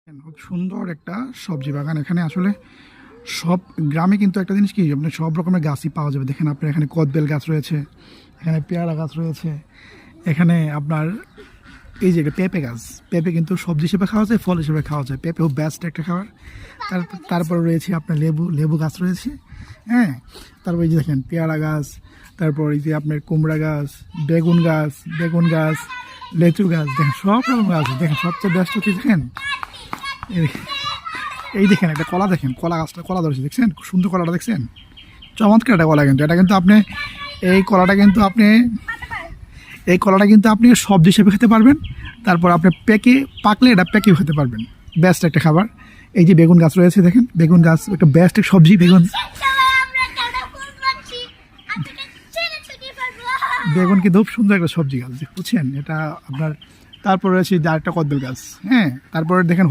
খুব সুন্দর একটা সবজি বাগান। এখানে আসলে সব গ্রামে কিন্তু একটা জিনিস কি আপনার সব রকমের গাছই পাওয়া যাবে। দেখেন আপনার এখানে কদবেল গাছ রয়েছে, এখানে পেয়ারা গাছ রয়েছে, এখানে আপনার এই যে একটা পেঁপে গাছ। পেঁপে কিন্তু সবজি হিসেবে খাওয়া যায়, ফল হিসেবে খাওয়া যায়। পেঁপেও বেস্ট একটা খাবার। তারপরে রয়েছে আপনার লেবু গাছ রয়েছে, হ্যাঁ। তারপর এই যে দেখেন পেয়ারা গাছ, তারপর এই যে আপনার কুমড়া গাছ, বেগুন গাছ, লেচু গাছ, দেখেন সব রকম গাছ। দেখেন সবচেয়ে বেস্ট হচ্ছে দেখেন এই দেখেন একটা কলা, দেখেন কলা গাছটা কলা ধরেছে, দেখছেন খুব সুন্দর কলাটা, দেখছেন চমৎকার একটা কলা। কিন্তু এটা কিন্তু আপনি এই কলাটা কিন্তু আপনি সবজি হিসেবে খেতে পারবেন। তারপর আপনি পাকলে এটা পেকেও খেতে পারবেন, বেস্ট একটা খাবার। এই যে বেগুন গাছ রয়েছে, দেখেন বেগুন গাছ একটা বেস্ট একটা সবজি। বেগুন কিন্তু খুব সুন্দর একটা সবজি গাছ, বুঝছেন এটা আপনার। তারপর রয়েছে যে আরেকটা কদবেল গাছ, হ্যাঁ। তারপরে দেখেন